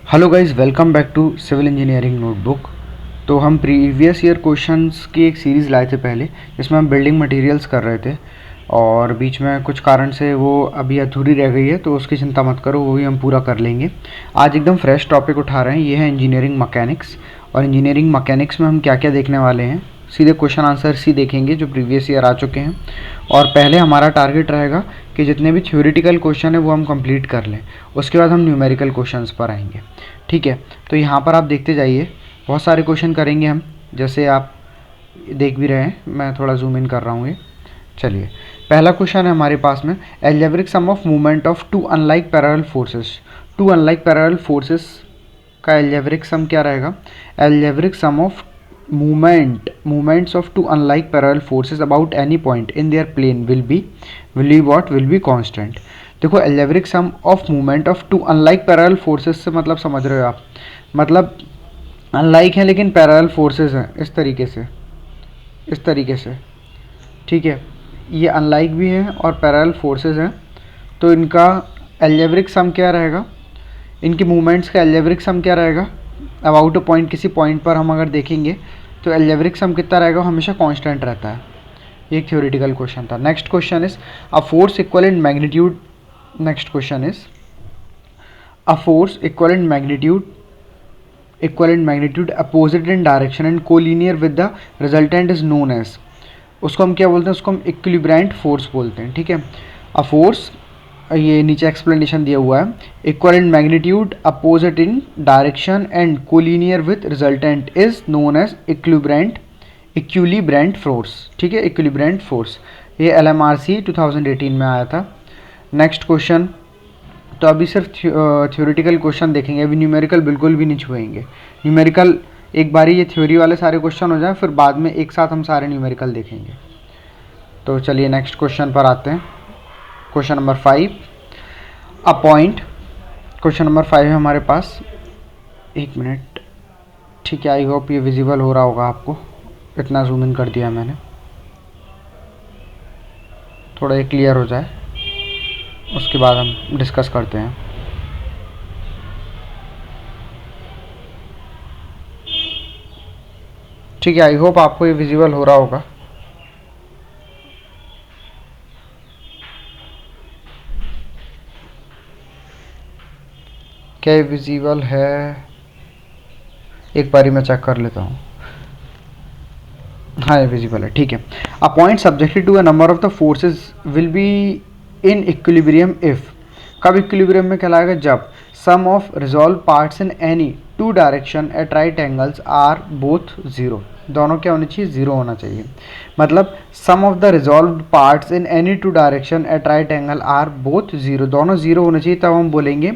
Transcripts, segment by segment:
Hello guys, welcome back to civil engineering notebook. तो हम previous year questions की एक सीरीज़ लाए थे पहले, जिसमें हम बिल्डिंग मटेरियल्स कर रहे थे और बीच में कुछ कारण से वो अभी अधूरी रह गई है, तो उसकी चिंता मत करो, वो भी हम पूरा कर लेंगे। आज एकदम फ्रेश टॉपिक उठा रहे हैं, ये है इंजीनियरिंग मैकेनिक्स। और इंजीनियरिंग मैकेनिक्स में हम क्या क्या देखने वाले हैं, सीधे क्वेश्चन आंसर सी देखेंगे जो प्रीवियस ईयर आ चुके हैं। और पहले हमारा टारगेट रहेगा कि जितने भी थ्योरेटिकल क्वेश्चन है वो हम कंप्लीट कर लें, उसके बाद हम न्यूमेरिकल क्वेश्चंस पर आएंगे। ठीक है, तो यहाँ पर आप देखते जाइए, बहुत सारे क्वेश्चन करेंगे हम, जैसे आप देख भी रहे हैं। मैं थोड़ा जूम इन कर रहा हूँ ये। चलिए, पहला क्वेश्चन है हमारे पास में, algebraic sum of movement of two unlike parallel forces. Two unlike parallel forces का एल्जेब्रिक सम क्या रहेगा? Algebraic sum of movements of two unlike parallel forces about any point in their plane will be what? Will be constant. देखो, algebraic sum of movement of two unlike parallel forces से मतलब समझ रहे हो आप, मतलब अनलाइक हैं लेकिन पैरेलल फोर्सेस हैं, इस तरीके से। ठीक है, ये अनलाइक भी हैं और पैरेलल फोर्सेस हैं, तो इनका एल्जेब्रिक सम क्या रहेगा? इनकी मूवमेंट्स का एल्जेब्रिक सम क्या रहेगा? अबाउट अ पॉइंट, किसी पॉइंट पर हम अगर देखेंगे तो एल्जेब्रिक सम कितना रहेगा? हमेशा कांस्टेंट रहता है। ये एक थ्योरेटिकल क्वेश्चन था। Next question is a force equal in magnitude. Next question is a force equal in magnitude opposite in direction and collinear with the resultant is known as. उसको हम क्या बोलते हैं? उसको हम इक्विलिब्रेंट फोर्स बोलते हैं। ठीक है, अ फोर्स, ये नीचे एक्सप्लेनेशन दिया हुआ है, equal in magnitude opposite in direction and collinear with resultant is known as equilibrant force. ठीक है, इक्विलिब्रेंट फोर्स, ये LMRC 2018 में आया था। नेक्स्ट क्वेश्चन, तो अभी सिर्फ थ्योरेटिकल क्वेश्चन देखेंगे, अभी न्यूमेरिकल बिल्कुल भी नहीं छुएंगे। न्यूमेरिकल एक बारी ये थ्योरी वाले सारे क्वेश्चन हो जाए, फिर बाद में एक साथ हम सारे न्यूमेरिकल देखेंगे। तो चलिए नेक्स्ट क्वेश्चन पर आते हैं। Question number 5, a point. Question number 5 है हमारे पास, एक मिनट। ठीक है, आई होप ये विजिबल हो रहा होगा आपको, इतना जूम इन कर दिया मैंने, थोड़ा ये क्लियर हो जाए, उसके बाद हम डिस्कस करते हैं। ठीक है, आई होप आपको ये विजिबल हो रहा होगा। क्या ये विजिबल है? एक बारी मैं चेक कर लेता हूँ। हाँ, ये विजिबल है। ठीक है, a point subjected to a number of the forces will be in equilibrium if. कब इक्विलिब्रियम में कहलाएगा? जब sum of resolve parts in any two direction at right angles are both zero. दोनों क्या होनी चाहिए? जीरो होना चाहिए। मतलब sum of the resolve parts in any two direction at right angle are both zero, दोनों जीरो होना चाहिए, तब हम बोलेंगे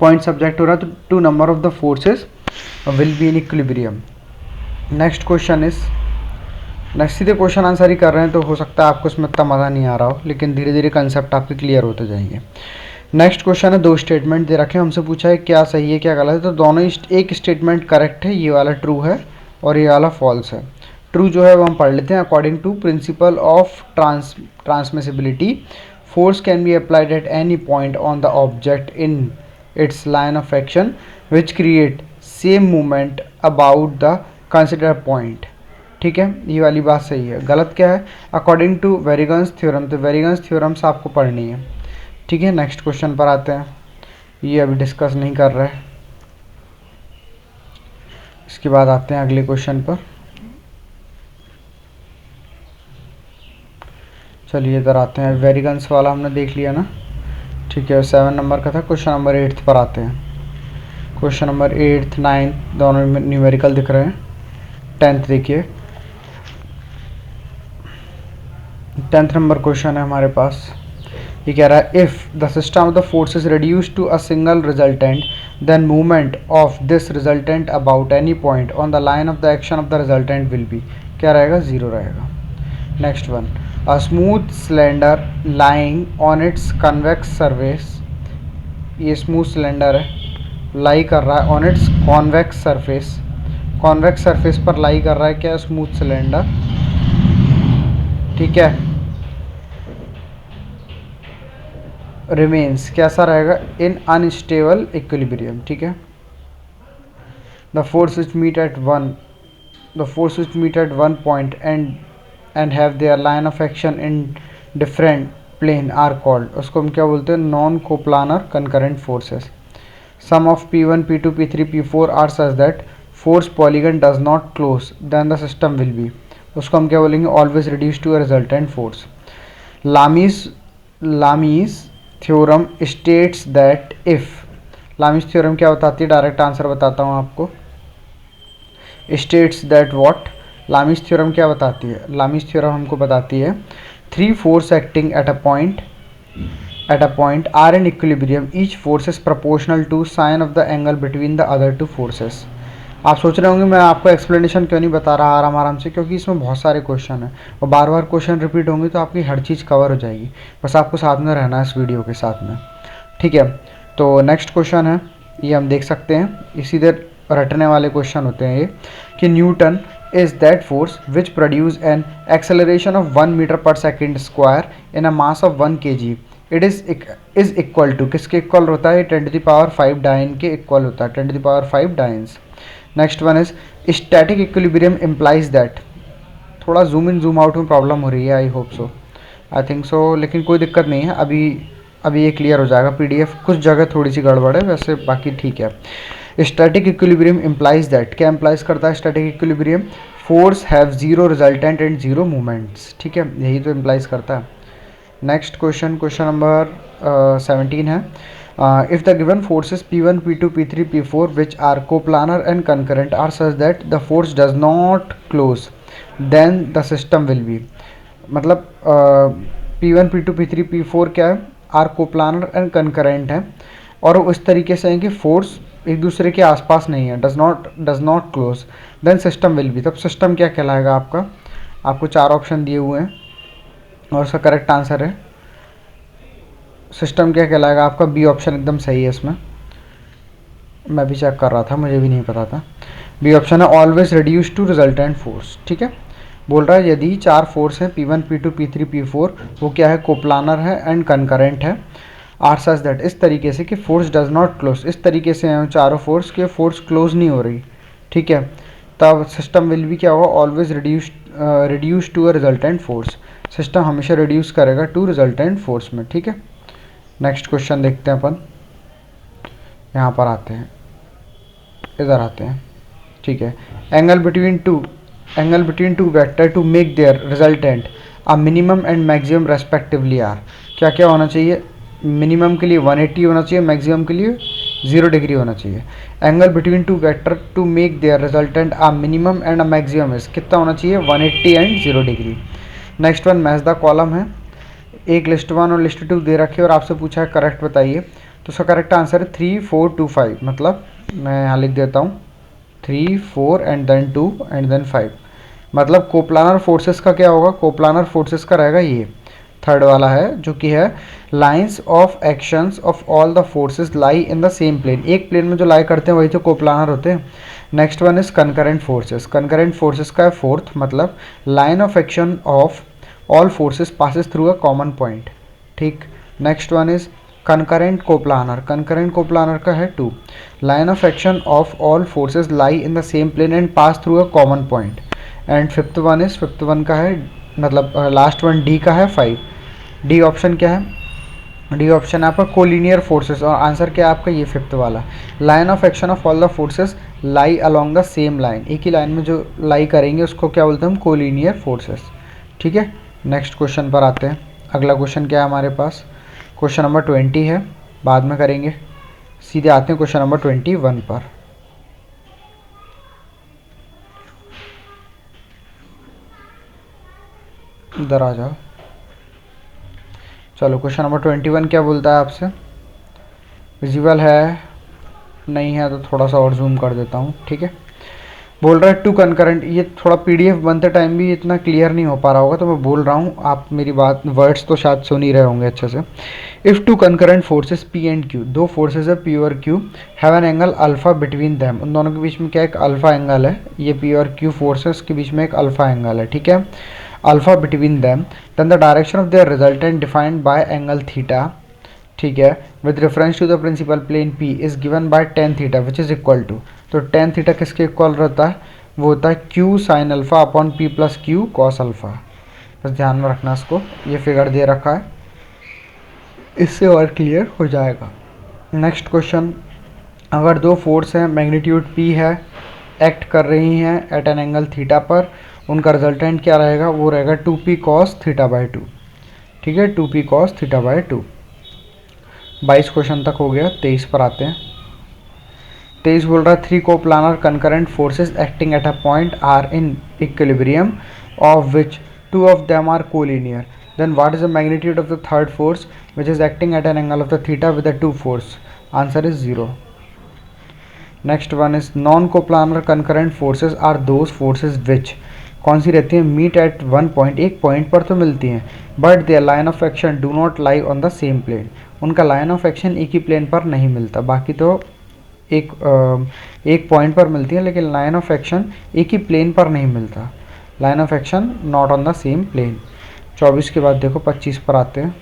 पॉइंट सब्जेक्ट हो रहा है to number of the forces will be in equilibrium. Next question is, next सीधे क्वेश्चन आंसर ही कर रहे हैं, तो हो सकता है आपको इसमें इतना मज़ा नहीं आ रहा हो, लेकिन धीरे धीरे कंसेप्ट आपके क्लियर होते जाएंगे। नेक्स्ट क्वेश्चन है, दो स्टेटमेंट दे रखे हैं, हमसे पूछा है क्या सही है क्या गलत है। तो दोनों एक स्टेटमेंट करेक्ट है, ये वाला ट्रू है और ये वाला फॉल्स है। ट्रू जो है वो हम पढ़ लेते हैं। According to principle of transmissibility, force can be applied at any point on the object in its line of action which create same movement about the consider point. ठीक है, ये वाली बात सही है। गलत क्या है? अकॉर्डिंग टू वेरिगन्स थ्योरम, तो वेरिगन्स थ्योरम्स आपको पढ़नी है। ठीक है, नेक्स्ट क्वेश्चन पर आते हैं, ये अभी डिस्कस नहीं कर रहे, इसके बाद आते हैं अगले क्वेश्चन पर। चलिए इधर आते हैं, वेरिगन्स वाला हमने देख लिया ना। ठीक है, 7 नंबर का था। क्वेश्चन नंबर 8 पर आते हैं। क्वेश्चन नंबर 8, 9 दोनों न्यूमेरिकल दिख रहे हैं। 10th देखिए, 10th नंबर क्वेश्चन है हमारे पास। ये कह रहा है, if the system of the force is reduce to a single resultant then movement of this resultant about any point on the line of the action of the resultant will be, क्या रहेगा? Zero रहेगा। Next one, a smooth cylinder lying on its convex surface. ये smooth cylinder है, lie कर रहा है on its convex surface, convex surface पर lie कर रहा है क्या? Smooth cylinder. ठीक है, रिमेन्स कैसा रहेगा? इन अनस्टेबल इक्विलिब्रियम। ठीक है, The force which meet at one point and have their line of action in different plane are called, उसको हम क्या बोलते हैं, non coplanar concurrent forces. Sum of P1, P2, P3, P4 are such that force polygon does not close, then the system will be, उसको हम क्या बोलेंगे, always reduce to a resultant force. Lami's theorem states that if, Lami's theorem क्या बताती है, direct answer बताता हूँ आपको. States that what, Lami's theorem क्या बताती है, Lami's theorem हमको बताती है three force acting at a point are in equilibrium, each force is proportional to sine of the angle between the other two forces. आप सोच रहे होंगे मैं आपको एक्सप्लेनेशन क्यों नहीं बता रहा आराम आराम से, क्योंकि इसमें बहुत सारे क्वेश्चन हैं और बार बार क्वेश्चन रिपीट होंगे तो आपकी हर चीज़ कवर हो जाएगी. बस आपको साथ में रहना है इस वीडियो के साथ में, ठीक है. तो नेक्स्ट क्वेश्चन है, ये हम देख सकते हैं, इसी देर रटने वाले क्वेश्चन होते हैं ये, कि Newton is that force which produce an acceleration of 1 meter per second square in a mass of 1 kg. It is equal to, किसके इक्वल होता है, 10 to the power 5 डाइन के इक्वल होता है, 10 to the power 5 dance. Next one is static equilibrium implies that, थोड़ा zoom in zoom out में problem हो रही है, I hope so, I think so, लेकिन कोई दिक्कत नहीं है, अभी ये क्लियर हो जाएगा. पीडीएफ कुछ जगह थोड़ी सी गड़बड़ है, वैसे बाकी ठीक है. स्टैटिक इक्विलिब्रियम इम्प्लाइज दैट, क्या इम्प्लाइज करता है static equilibrium, force have zero resultant and zero movements, ठीक है, यही तो इम्प्लाइज करता है. नेक्स्ट क्वेश्चन नंबर 17 है, if the given forces P1, P2, P3, P4 which are coplanar and concurrent are such that the force does not close, then the system will be, मतलब P1, P2, P3, P4 क्या है, are coplanar and concurrent है और उस तरीके से है कि फोर्स एक दूसरे के आसपास नहीं है, does not close, then system will be, तब सिस्टम क्या कहलाएगा आपका. आपको चार ऑप्शन दिए हुए हैं और उसका करेक्ट आंसर है, सिस्टम क्या कहलाएगा आपका, बी ऑप्शन एकदम सही है. इसमें मैं भी चेक कर रहा था, मुझे भी नहीं पता था. बी ऑप्शन है, always reduce to resultant force, ठीक है. बोल रहा है यदि चार फोर्स हैं P1, P2, P3, P4, वो क्या है, कोप्लानर है एंड कंकरेंट है, आर सच दैट, इस तरीके से कि फोर्स डज नॉट क्लोज, इस तरीके से हैं चारों फोर्स के, फोर्स क्लोज नहीं हो रही, ठीक है, तब सिस्टम विल भी क्या होगा, always reduce to a resultant force, system हमेशा रिड्यूस करेगा टू रिजल्टेंट फोर्स में, ठीक है. नेक्स्ट क्वेश्चन देखते हैं अपन, यहाँ पर आते हैं, इधर आते हैं, ठीक है. Angle between two vector to make their resultant a minimum and maximum respectively are, क्या क्या होना चाहिए, मिनिमम के लिए 180 होना चाहिए, मैक्सिमम के लिए 0 डिग्री होना चाहिए. Angle between two vector to make their resultant a minimum and a maximum is, कितना होना चाहिए, 180 and 0 degree. Next one match the column है, एक लिस्ट 1 और लिस्ट 2 दे रखे और आपसे पूछा है करेक्ट बताइए, तो उसका करेक्ट आंसर है 3, 4, 2, 5, मतलब मैं यहाँ लिख देता हूँ 3, 4 एंड देन 2 एंड देन 5, मतलब कोप्लानर फोर्सेस का क्या होगा, कोप्लानर फोर्सेस का रहेगा ये थर्ड वाला है, जो कि है lines of actions of all the forces lie in the same plane, एक प्लेन में जो लाई करते हैं वही तो कोप्लानर होते हैं. Next one is concurrent forces का है फोर्थ, मतलब line of action of all forces passes through a common point, ठीक. Next one is concurrent coplanar का है 2, line of action of all forces lie in the same plane and pass through a common point. And fifth one का है, मतलब last one D का है 5. D option क्या है, डी ऑप्शन है आपका कोलिनियर फोर्सेस, और आंसर क्या है आपका ये फिफ्थ वाला, line of action of all the forces lie along the same line, एक ही लाइन में जो लाई करेंगे उसको क्या बोलते हैं हम, कोलिनियर फोर्सेस, ठीक है. नेक्स्ट क्वेश्चन पर आते हैं, अगला क्वेश्चन क्या है हमारे पास, क्वेश्चन नंबर 20 है, बाद में करेंगे, सीधे आते हैं क्वेश्चन नंबर 21 पर. इधर आ जाओ, चलो क्वेश्चन नंबर 21 क्या बोलता है आपसे, विजिबल है नहीं है तो थोड़ा सा और जूम कर देता हूँ, ठीक है. बोल रहा है टू कंकरेंट, ये थोड़ा पीडीएफ बनते टाइम भी इतना क्लियर नहीं हो पा रहा होगा तो मैं बोल रहा हूँ, आप मेरी बात वर्ड्स तो शायद सुन ही रहे होंगे अच्छे से. If two concurrent forces P and Q, दो फोर्सेस है पी और Q, have an angle alpha between them, उन दोनों के बीच में क्या एक अल्फा एंगल है, ये पी और क्यू फोर्सेस के बीच में एक अल्फा एंगल है, ठीक है, alpha between them, then the direction of their resultant defined by angle theta, ठीक है, with reference to the principal plane P is given by tan theta which is equal to, तो tan theta किसके equal रहता है, वो होता है Q sine alpha upon P plus Q cos alpha. बस ध्यान में रखना इसको, ये फिगर दे रखा है, इससे और क्लियर हो जाएगा। नेक्स्ट क्वेश्चन, अगर दो फोर्स हैं, मैग्नीट्यूड P है, एक्ट कर रही हैं एट एन एंगल थीटा पर, उनका रिजल्टेंट क्या रहेगा, वो रहेगा 2p cos थीटा बाई 2। ठीक है, 2p cos theta by 2। 22 question तक हो गया, 23 पर आते हैं। 23 बोल रहा है 3 coplanar concurrent forces acting at a point are in equilibrium of which 2 of them are collinear, then what is the magnitude of the third force which is acting at an angle of the theta with the two force? Answer is 0. Next one is non-coplanar concurrent forces are those forces which कौन सी रहती है, meet at one point, एक point पर तो मिलती हैं, but their line of action do not lie on the same plane. उनका लाइन ऑफ एक्शन एक ही प्लेन पर नहीं मिलता, बाकी तो एक पॉइंट पर मिलती है, लेकिन लाइन ऑफ एक्शन एक ही प्लेन पर नहीं मिलता, line of action not on the same plane. 24 के बाद देखो 25 पर आते हैं।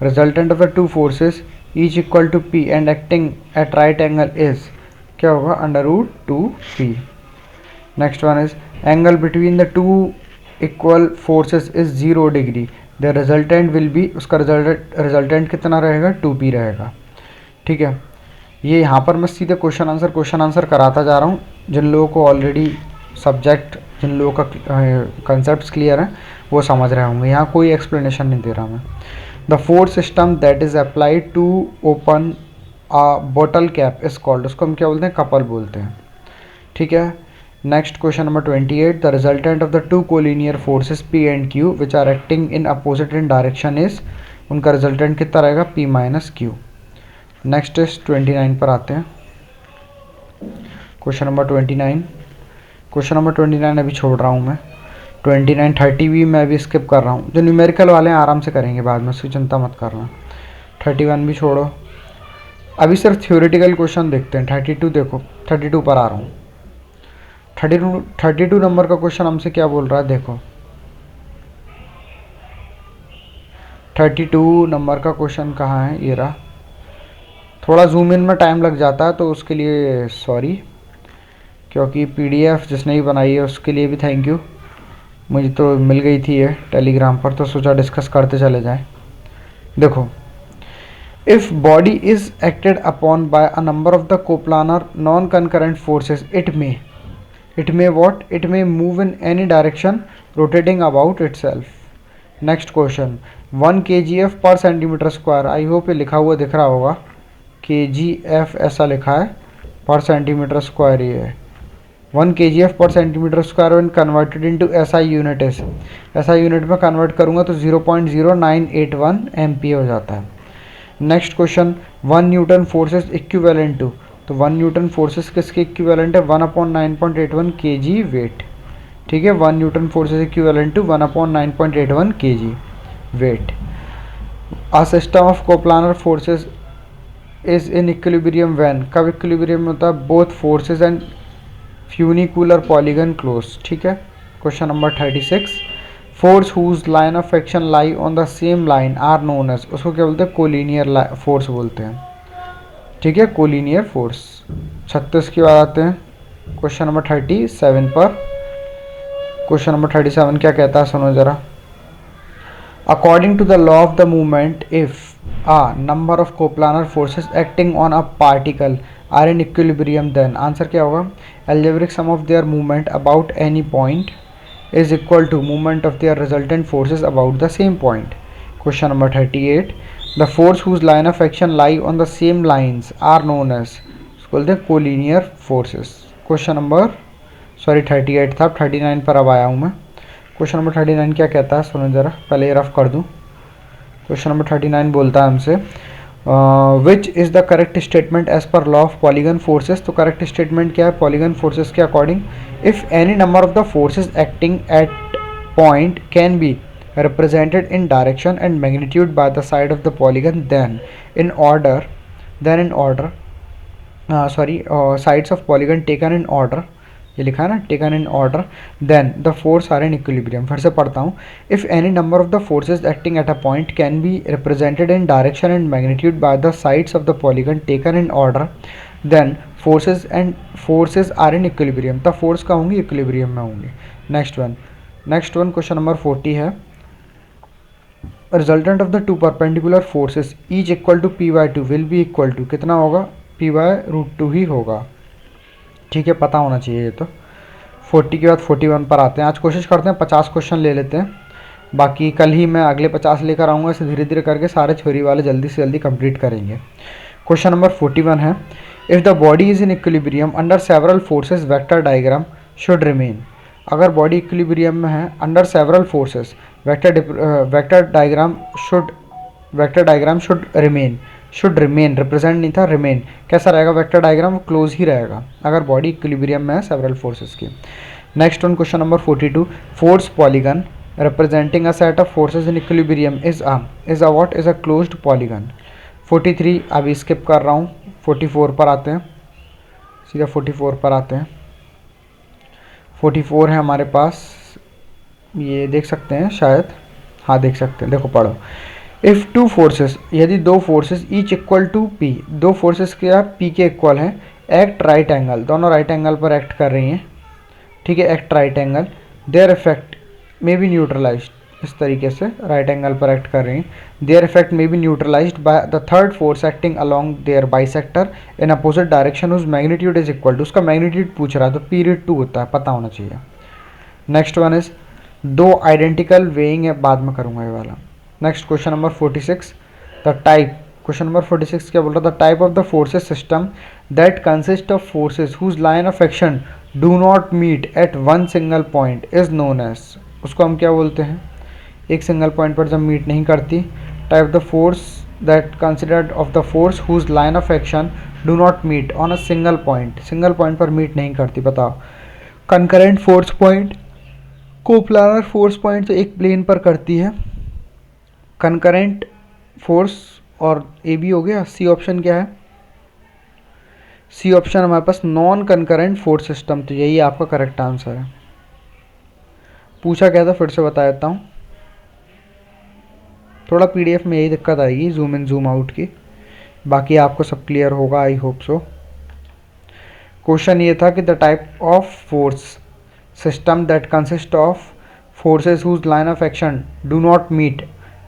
Resultant of the two forces each equal to P and acting at right angle is, क्या होगा, √2P। Next one is angle between the two equal forces is 0 degree, the resultant will be, उसका resultant कितना रहेगा, 2P रहेगा। ठीक है, ये यहाँ पर मैं सीधे क्वेश्चन आंसर कराता जा रहा हूँ। जिन लोगों को ऑलरेडी सब्जेक्ट, जिन लोगों का कंसेप्ट क्लियर है वो समझ रहे होंगे, यहाँ कोई एक्सप्लेनेशन नहीं दे रहा मैं। The force system that is applied to open bottle cap is called, उसको हम क्या बोलते हैं, कपल बोलते हैं। ठीक है, next question number 28, the resultant of the two collinear forces P and Q which are acting in opposite in direction is, उनका रिजल्टेंट कितना रहेगा, P minus Q। Next is 29 पर आते हैं। क्वेश्चन नंबर 29 अभी छोड़ रहा हूँ मैं, 29 30 भी मैं अभी स्किप कर रहा हूँ, जो न्यूमेरिकल वाले हैं आराम से करेंगे बाद में, उसकी चिंता मत करना। 31 भी छोड़ो, अभी सिर्फ थ्योरेटिकल क्वेश्चन देखते हैं। 32 देखो, 32 पर आ रहा हूँ। 32 नंबर का क्वेश्चन हमसे क्या बोल रहा है, देखो 32 नंबर का क्वेश्चन कहाँ है, ये रहा। थोड़ा जूम इन में टाइम लग जाता है तो उसके लिए सॉरी, क्योंकि PDF जिसने भी बनाई है उसके लिए भी थैंक यू। मुझे तो मिल गई थी ये टेलीग्राम पर, तो सोचा डिस्कस करते चले जाएं। देखो, if body is acted upon bye a number of the coplanar non concurrent forces, it may move in any direction rotating about itself. Next question, 1 kgf पर सेंटीमीटर स्क्वायर, आई होप ये लिखा हुआ दिख रहा होगा, kgf ऐसा लिखा है, पर सेंटीमीटर स्क्वायर ये है। 1 kgf पर centimetre square when converted into SI unit is, SI unit में कन्वर्ट करूँगा तो 0.0981 MP हो जाता है। Next question, 1 newton forces equivalent to, तो 1 न्यूटन फोर्सेस किसके इक्विवेलेंट है, 1/9.81 kg वेट। ठीक है, 1 newton forces equivalent to 1/9.81 kg weight. A system of coplanar forces is in equilibrium when, कब इक्विलिब्रियम में होता है, both forces and funicular polygon close. ठीक है, question number 36, force whose line of action lie on the same line are known as, उसको क्या बोलते हैं, कोलिनियर फोर्स बोलते हैं। ठीक है, कोलिनियर फोर्स। 36 की बात आते हैं क्वेश्चन नंबर 37 पर। क्वेश्चन नंबर 37 क्या कहता है, सुनो जरा। According to the law of the movement, if a number of coplanar forces acting on a particle are in equilibrium, then answer क्या होगा, algebraic sum of their movement about any point is equal to movement of their resultant forces about the same point. Question number 38, the force whose line of action lie on the same lines are known as, बोलते हैं collinear forces. Question number 38 था, 39 पर अब आया हूँ मैं। Question number 39 क्या कहता है, सुनो जरा, पहले ये रफ कर दूँ। क्वेश्चन नंबर 39 बोलता है हमसे, which is the correct statement as per law of polygon forces, तो करेक्ट स्टेटमेंट क्या है पॉलीगन फोर्सेस के according, if any number of the forces acting at point can be represented in direction and magnitude by the side of the polygon, then in order sides of polygon taken in order, ये लिखा है ना, taken in order then the force are in equilibrium. फिर से पढ़ता हूँ, if any number of the forces acting at a point can be represented in direction and magnitude by the sides of the polygon taken in order then forces are in equilibrium, तब force का होंगी equilibrium में होंगे। Next one question number 40 है, resultant of the two perpendicular forces each equal to p/2 will be equal to, कितना होगा, p/√2 ही होगा। ठीक है, पता होना चाहिए ये तो। 40 के बाद 41 पर आते हैं। आज कोशिश करते हैं 50 क्वेश्चन ले लेते हैं, बाकी कल ही मैं अगले 50 लेकर आऊँगा। इसे धीरे धीरे करके सारे थ्योरी वाले जल्दी से जल्दी कंप्लीट करेंगे। क्वेश्चन नंबर 41 है, if the body is in equilibrium under several forces vector diagram should remain. अगर बॉडी इक्विलिब्रियम में है under several forces vector diagram should remain represent नहीं था, रिमेन कैसा रहेगा, वेक्टर डायग्राम क्लोज ही रहेगा अगर बॉडी इक्विलिब्रियम में है सेवरल फोर्सेस की। Next one question number 42, force polygon representing a set of forces in equilibrium is a closed polygon। 43 अभी स्किप कर रहा हूँ, 44 पर आते हैं, सीधा 44 पर आते हैं। 44 है हमारे पास, ये देख सकते हैं शायद, हाँ देख सकते हैं, देखो पढ़ो। इफ़ टू फोर्सेस, यदि दो forces each equal to P, दो फोर्सेस क्या पी के इक्वल हैं, एक्ट राइट एंगल, दोनों राइट एंगल पर एक्ट कर रही हैं, ठीक है, act right angle, their effect may be neutralised, इस तरीके से राइट एंगल पर एक्ट कर रही हैं, their effect may be neutralised by the third force acting along their bisector in opposite direction whose magnitude is equal to, उसका magnitude पूछ रहा है तो पीरियड 2 होता है, पता होना चाहिए। नेक्स्ट वन इज दो आइडेंटिकल वेइंग है, बाद में करूँगा ये वाला। Next question number 46, the type, question number 46 क्या बोल रहा था, the type of the forces system that consist of forces whose line of action do not meet at one single point is known as, उसको हम क्या बोलते हैं, एक सिंगल पॉइंट पर जब मीट नहीं करती। Type the force that considered of the force whose line of action do not meet on a single point पर मीट नहीं करती, बताओ। Concurrent force point, coplanar force point तो एक प्लेन पर करती है, कंकरेंट फोर्स और ए बी हो गया। सी ऑप्शन क्या है, सी ऑप्शन हमारे पास नॉन कंकरेंट फोर्स सिस्टम, तो यही आपका करेक्ट आंसर है। पूछा क्या था फिर से बता देता हूँ, थोड़ा पीडीएफ में यही दिक्कत आएगी जूम इन जूम आउट की, बाकी आपको सब क्लियर होगा, आई होप सो। क्वेश्चन ये था कि the type of force system that consist of forces whose line of action do not meet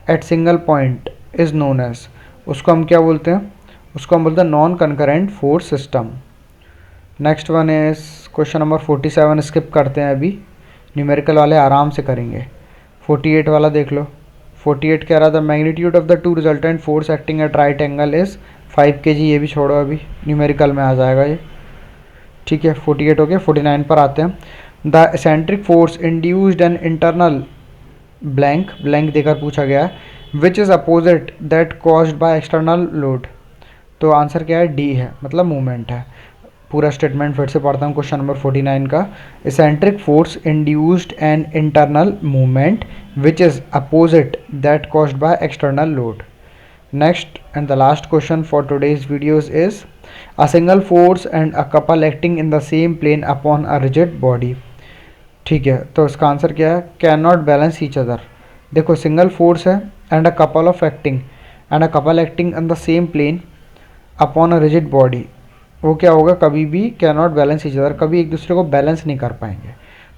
at single point is known as, उसको हम क्या बोलते हैं, उसको हम बोलते हैं non concurrent force system. Next one is question number 47, skip करते हैं अभी, न्यूमेरिकल वाले आराम से करेंगे। 48 वाला देख लो। 48 कह रहा था magnitude of the to resultant force acting at right angle is 5 kg, ये भी छोड़ो अभी, न्यूमेरिकल में आ जाएगा ये, ठीक है। 48 हो गया। 49 पर आते हैं, the eccentric force induced an internal blank देकर पूछा गया है, विच is opposite that caused by external load, तो आंसर क्या है, डी है, मतलब मूवमेंट है। पूरा स्टेटमेंट फिर से पढ़ता हूँ क्वेश्चन नंबर 49 का, eccentric force induced an internal movement which is opposite that caused by external load. Next and the last question for today's videos is a single force and a couple acting in the same plane upon a rigid body, ठीक है, तो इसका answer क्या है, can not balance each other. देखो single force है and a couple acting in the same plane upon a rigid body, वो क्या होगा, कभी भी can not balance each other, कभी एक दूसरे को बैलेंस नहीं कर पाएंगे।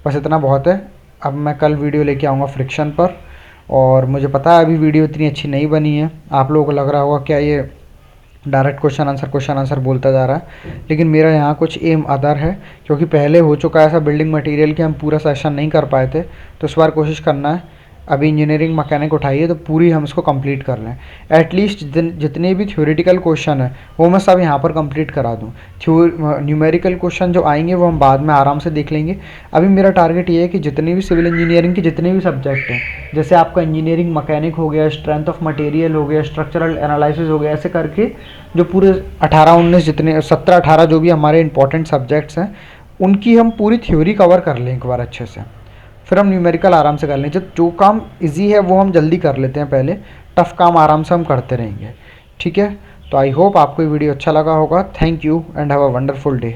बस इतना बहुत है। अब मैं कल वीडियो लेके आऊँगा फ्रिक्शन पर, और मुझे पता है अभी वीडियो इतनी अच्छी नहीं बनी है, आप लोगों को लग रहा होगा क्या ये डायरेक्ट क्वेश्चन आंसर बोलता जा रहा है, लेकिन मेरा यहाँ कुछ एम अदर है, क्योंकि पहले हो चुका है ऐसा बिल्डिंग मटेरियल कि हम पूरा सेशन नहीं कर पाए थे, तो इस बार कोशिश करना है, अभी इंजीनियरिंग मैकेनिक उठाई है तो पूरी हम इसको कंप्लीट कर लें। एटलीस्ट जितने भी थ्योरेटिकल क्वेश्चन है वो मैं सब यहाँ पर कंप्लीट करा दूँ। न्यूमेरिकल क्वेश्चन जो आएंगे वो हम बाद में आराम से देख लेंगे। अभी मेरा टारगेट ये है कि जितने भी सिविल इंजीनियरिंग के जितने भी सब्जेक्ट हैं, जैसे आपका इंजीनियरिंग मैकेनिक हो गया, स्ट्रेंथ ऑफ मटेरियल हो गया, स्ट्रक्चरल एनालिसिस हो गया, ऐसे करके जो पूरे 18-19 जितने 17-18 जो भी हमारे इंपॉर्टेंट सब्जेक्ट्स हैं उनकी हम पूरी थ्योरी कवर कर लें एक बार अच्छे से, फिर हम न्यूमेरिकल आराम से कर लें। जो काम इजी है वो हम जल्दी कर लेते हैं पहले, टफ काम आराम से हम करते रहेंगे, ठीक है। तो आई होप आपको ये वीडियो अच्छा लगा होगा। Thank you and have a wonderful day.